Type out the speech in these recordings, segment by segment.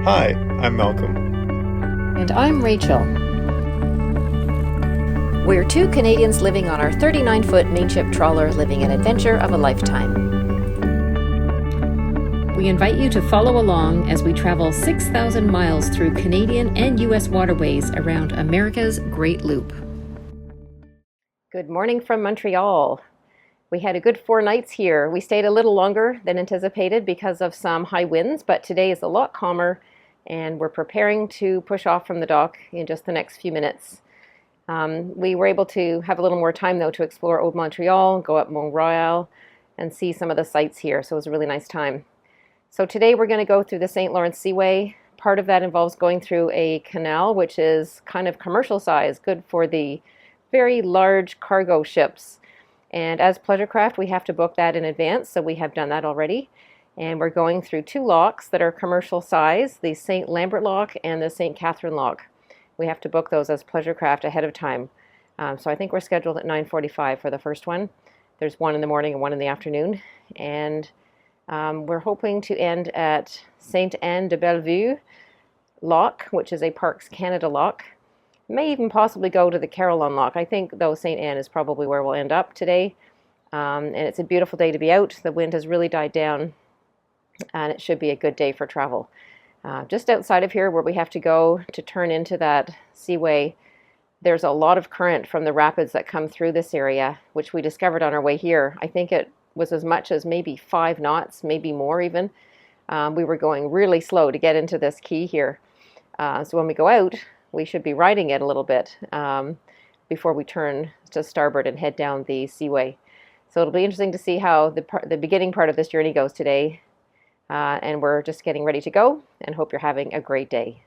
Hi, I'm Malcolm. And I'm Rachel. We're two Canadians living on our 39-foot mainship trawler, living an adventure of a lifetime. We invite you to follow along as we travel 6,000 miles through Canadian and U.S. waterways around America's Great Loop. Good morning from Montreal. We had a good 4 nights here. We stayed a little longer than anticipated because of some high winds, but today is a lot calmer and we're preparing to push off from the dock in just the next few minutes. We were able to have a little more time though to explore Old Montreal, go up Montreal and see some of the sights here, so it was a really nice time. So today we're going to go through the St. Lawrence Seaway. Part of that involves going through a canal, which is kind of commercial size, good for the very large cargo ships. And as pleasure craft, we have to book that in advance, so we have done that already. And we're going through 2 locks that are commercial size, the St. Lambert lock and the St. Catherine lock. We have to book those as pleasure craft ahead of time. So I think we're scheduled at 9:45 for the first one. There's one in the morning and one in the afternoon. And we're hoping to end at Sainte-Anne-de-Bellevue lock, which is a Parks Canada lock. May even possibly go to the Carillon lock. I think, though, St. Anne is probably where we'll end up today. And it's a beautiful day to be out. The wind has really died down, and it should be a good day for travel. Just outside of here, where we have to go to turn into that seaway, there's a lot of current from the rapids that come through this area, which we discovered on our way here. I think it was as much as maybe 5 knots, maybe more even. We were going really slow to get into this key here. So when we go out, we should be riding it a little bit before we turn to starboard and head down the seaway. So it'll be interesting to see how the beginning part of this journey goes today. And we're just getting ready to go and hope you're having a great day.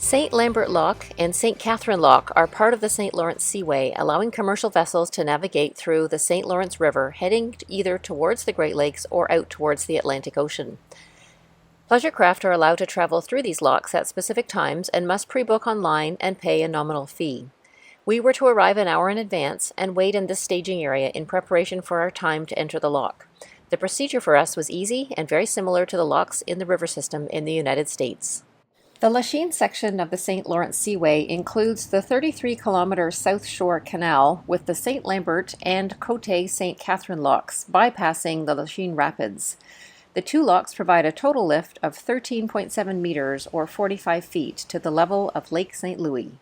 St. Lambert Lock and St. Catherine Lock are part of the St. Lawrence Seaway, allowing commercial vessels to navigate through the St. Lawrence River, heading either towards the Great Lakes or out towards the Atlantic Ocean. Pleasure craft are allowed to travel through these locks at specific times and must pre-book online and pay a nominal fee. We were to arrive an hour in advance and wait in this staging area in preparation for our time to enter the lock. The procedure for us was easy and very similar to the locks in the river system in the United States. The Lachine section of the St. Lawrence Seaway includes the 33-kilometer South Shore Canal with the St. Lambert and Côte St. Catherine locks, bypassing the Lachine Rapids. The 2 locks provide a total lift of 13.7 meters or 45 feet to the level of Lake St. Louis.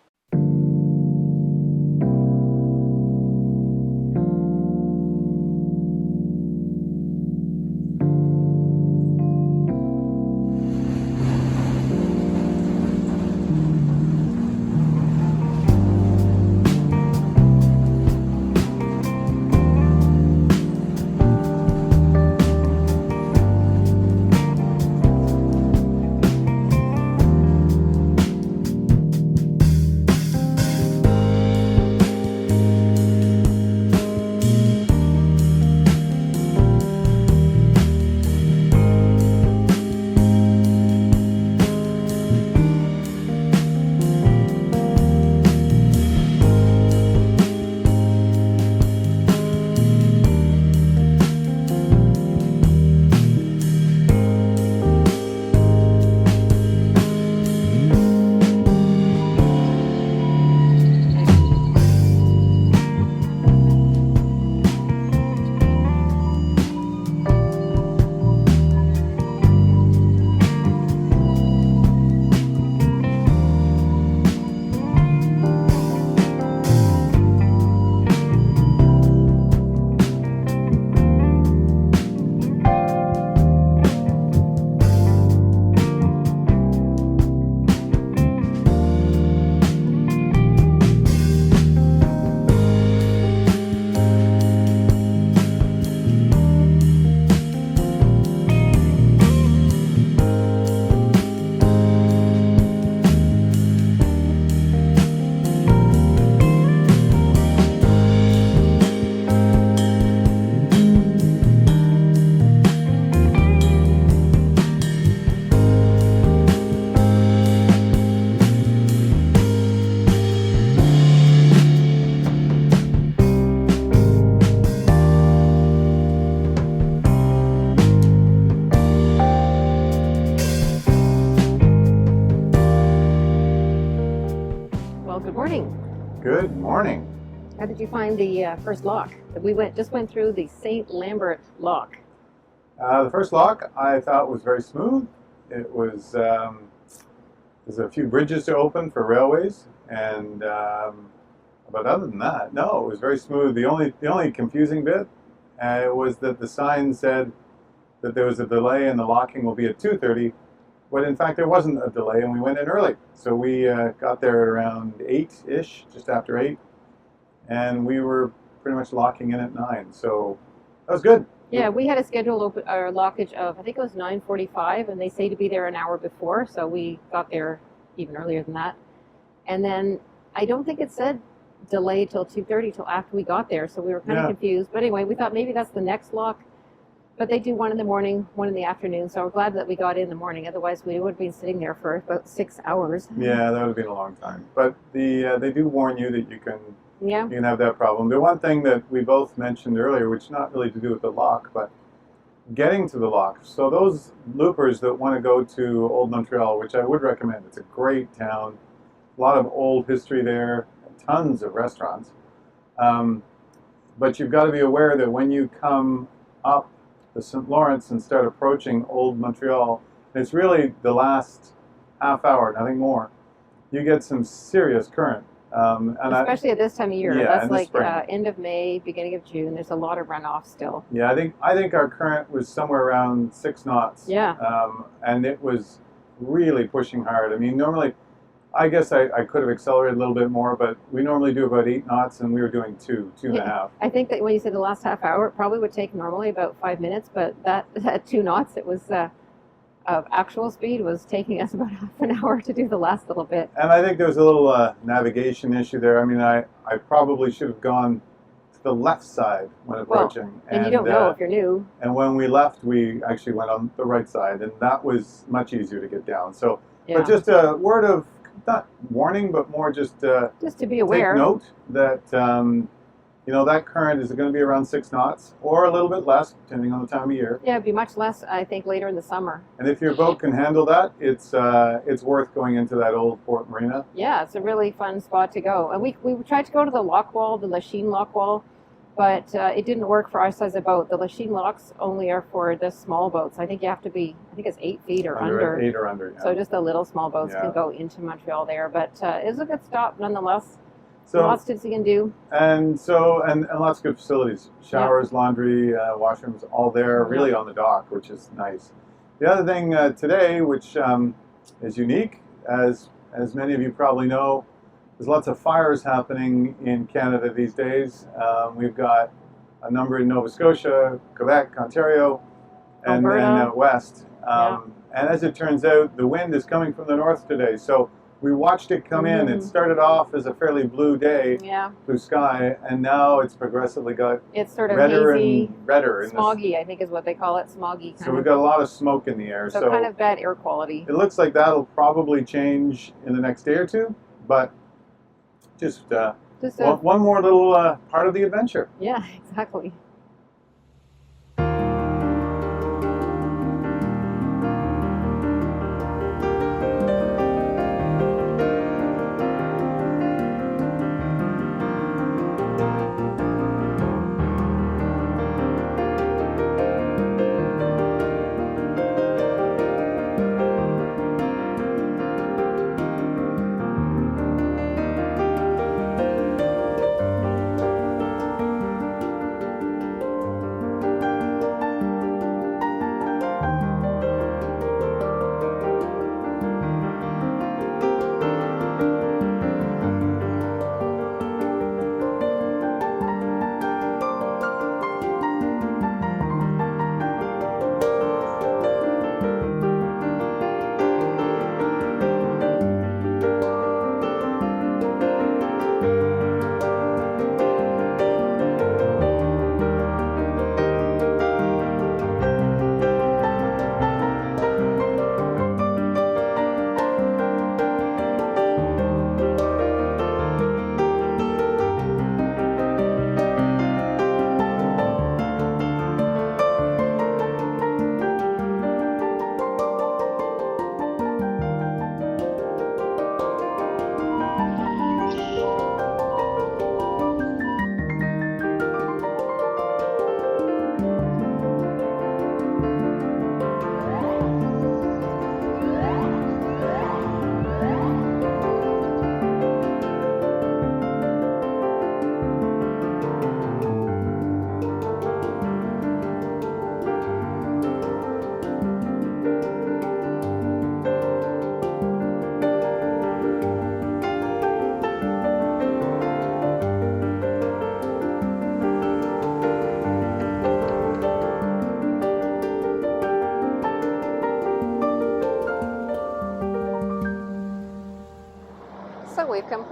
How did you find the first lock? We just went through the St. Lambert lock. The first lock I thought was very smooth. It was there's a few bridges to open for railways, and but other than that, no, it was very smooth. The only confusing bit was that the sign said that there was a delay and the locking will be at 2:30, but in fact there wasn't a delay, and we went in early. So we got there around 8-ish, just after 8, and we were pretty much locking in at 9. So that was good. Yeah, we had a scheduled lockage of, I think it was 9:45, and they say to be there an hour before, so we got there even earlier than that. And then I don't think it said delay till 2:30 till after we got there, so we were kind of confused. But anyway, we thought maybe that's the next lock. But they do one in the morning, one in the afternoon, so we're glad that we got in the morning. Otherwise, we would have been sitting there for about 6 hours. Yeah, that would have been a long time. But they do warn you that you can have that problem. The one thing that we both mentioned earlier, which not really to do with the lock, but getting to the lock. So those loopers that want to go to Old Montreal, which I would recommend, it's a great town, a lot of old history there, tons of restaurants. But you've got to be aware that when you come up the St. Lawrence and start approaching Old Montreal, it's really the last half hour, nothing more. You get some serious current. Especially at this time of year. Yeah, that's like end of May, beginning of June. There's a lot of runoff still. Yeah, I think our current was somewhere around 6 knots. Yeah. And it was really pushing hard. I mean, normally, I guess I could have accelerated a little bit more, but we normally do about 8 knots, and we were doing 2.5. I think that when you said the last half hour, it probably would take normally about 5 minutes, but that 2 knots, it was of actual speed was taking us about half an hour to do the last little bit. And I think there was a little navigation issue there. I mean, I probably should have gone to the left side when approaching. Well, and you don't know if you're new. And when we left, we actually went on the right side, and that was much easier to get down. So, yeah. But just a word of, not warning, but more just to be aware. Take note that that current is going to be around 6 knots or a little bit less, depending on the time of year. Yeah, it'd be much less, I think, later in the summer. And if your boat can handle that, it's worth going into that old port marina. Yeah, it's a really fun spot to go. And we tried to go to the lock wall, the Lachine lock wall, but it didn't work for our size of boat. The Lachine locks only are for the small boats. I think you have to be, I think it's 8 feet or under. 8 or under, yeah. So just the little small boats can go into Montreal there. But it was a good stop nonetheless. So, lots to see and do. And lots of good facilities. Showers, laundry, washrooms, all there, really on the dock, which is nice. The other thing today, which is unique, as many of you probably know, there's lots of fires happening in Canada these days. We've got a number in Nova Scotia, Quebec, Ontario, and Alberta. then out west. And as it turns out, the wind is coming from the north today. So we watched it come in. It started off as a fairly blue day, blue sky, and now it's progressively got sort of redder hazy, and redder. Smoggy, I think is what they call it, smoggy. So we've got a lot of smoke in the air. So kind of bad air quality. It looks like that'll probably change in the next day or two, but just one more little part of the adventure. Yeah, exactly.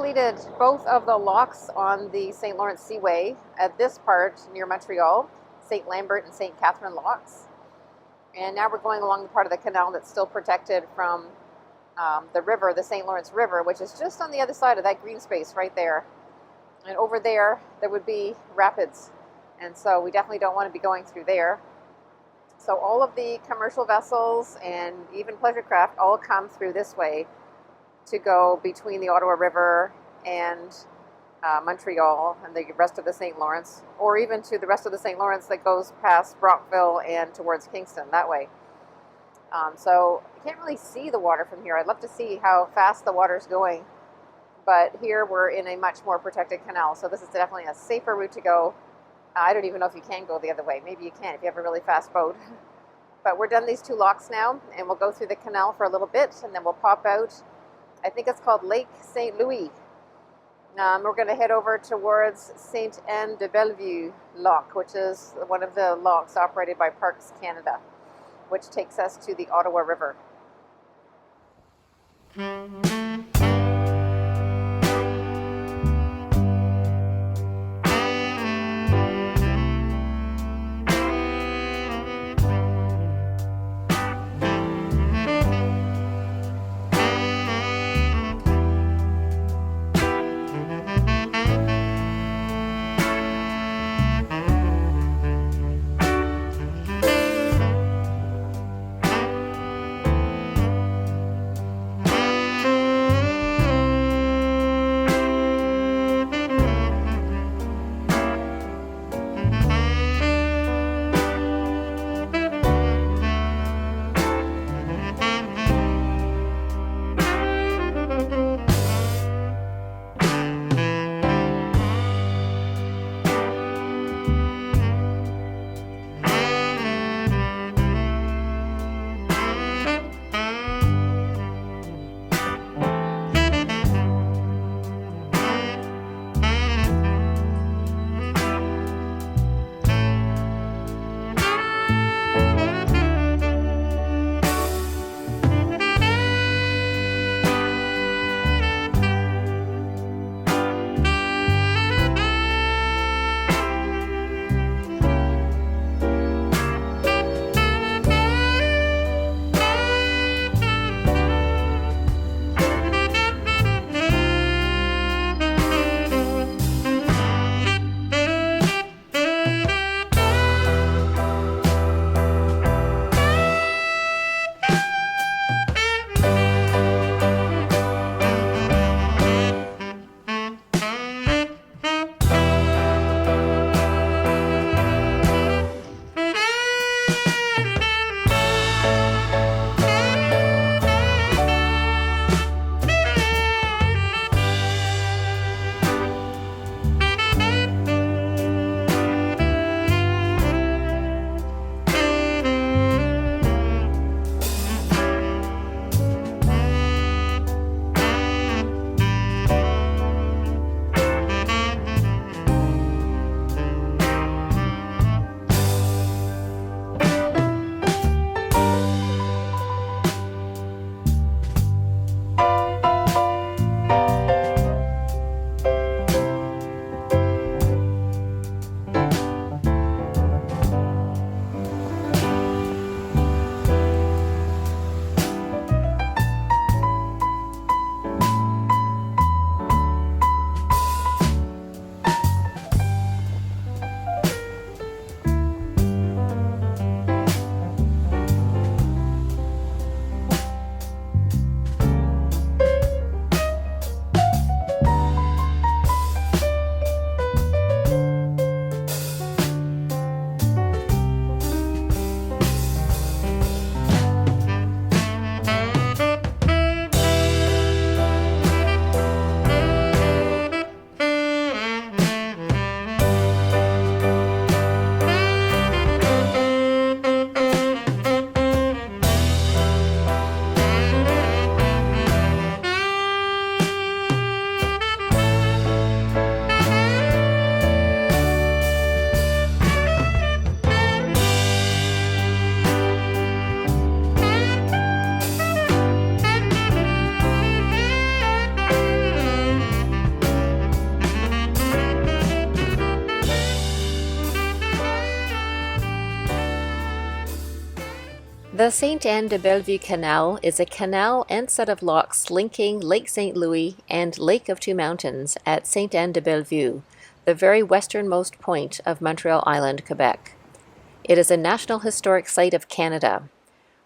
completed both of the locks on the St. Lawrence Seaway at this part near Montreal, St. Lambert and St. Catherine locks. And now we're going along the part of the canal that's still protected from the river, the St. Lawrence River, which is just on the other side of that green space right there. And over there, there would be rapids. And so we definitely don't want to be going through there. So all of the commercial vessels and even pleasure craft all come through this way to go between the Ottawa River and Montreal and the rest of the St. Lawrence, or even to the rest of the St. Lawrence that goes past Brockville and towards Kingston that way. So you can't really see the water from here. I'd love to see how fast the water's going, but here we're in a much more protected canal, so this is definitely a safer route to go. I don't even know if you can go the other way. Maybe you can if you have a really fast boat. But we're done these two locks now, and we'll go through the canal for a little bit, and then we'll pop out. I think it's called Lake St. Louis. We're going to head over towards Sainte-Anne-de-Bellevue lock, which is one of the locks operated by Parks Canada, which takes us to the Ottawa River. The Sainte-Anne-de-Bellevue Canal is a canal and set of locks linking Lake St. Louis and Lake of Two Mountains at Sainte-Anne-de-Bellevue, the very westernmost point of Montreal Island, Quebec. It is a National Historic Site of Canada.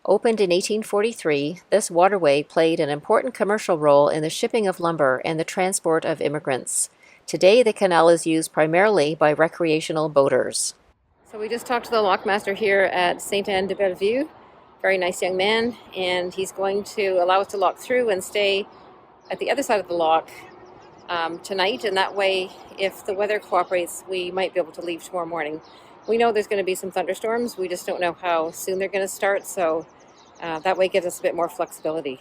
Opened in 1843, this waterway played an important commercial role in the shipping of lumber and the transport of immigrants. Today, the canal is used primarily by recreational boaters. So we just talked to the lockmaster here at Sainte-Anne-de-Bellevue. Very nice young man, and he's going to allow us to lock through and stay at the other side of the lock tonight, and that way, if the weather cooperates, we might be able to leave tomorrow morning. We know there's going to be some thunderstorms. We just don't know how soon they're going to start, so that way gives us a bit more flexibility.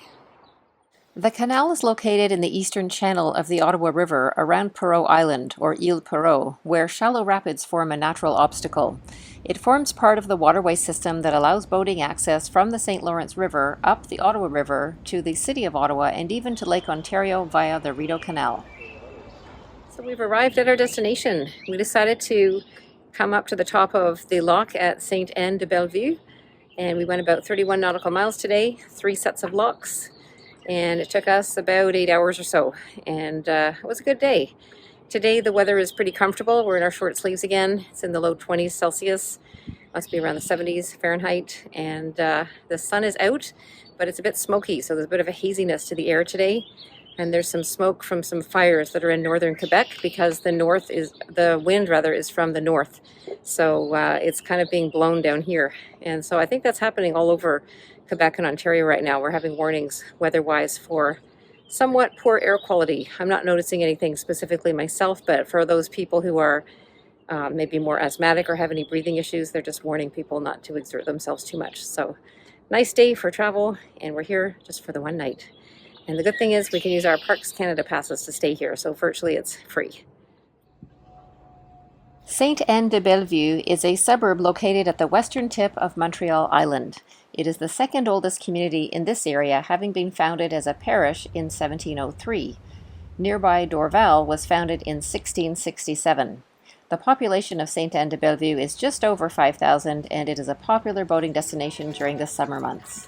The canal is located in the eastern channel of the Ottawa River around Perrot Island, or Île Perrot, where shallow rapids form a natural obstacle. It forms part of the waterway system that allows boating access from the St. Lawrence River up the Ottawa River to the City of Ottawa and even to Lake Ontario via the Rideau Canal. So we've arrived at our destination. We decided to come up to the top of the lock at Sainte-Anne-de-Bellevue, and we went about 31 nautical miles today, 3 sets of locks. And it took us about 8 hours or so, and it was a good day. Today the weather is pretty comfortable. We're in our short sleeves again. It's in the low 20s Celsius, must be around the 70s Fahrenheit, and the sun is out, but it's a bit smoky, so there's a bit of a haziness to the air today. And there's some smoke from some fires that are in northern Quebec because the wind is from the north. So it's kind of being blown down here. And so I think that's happening all over Quebec and Ontario right now. We're having warnings weather-wise for somewhat poor air quality. I'm not noticing anything specifically myself, but for those people who are maybe more asthmatic or have any breathing issues, they're just warning people not to exert themselves too much. So nice day for travel, and we're here just for the one night. And the good thing is we can use our Parks Canada passes to stay here, so virtually it's free. Sainte-Anne-de-Bellevue is a suburb located at the western tip of Montreal Island. It is the second oldest community in this area, having been founded as a parish in 1703. Nearby Dorval was founded in 1667. The population of Sainte-Anne-de-Bellevue is just over 5,000, and it is a popular boating destination during the summer months.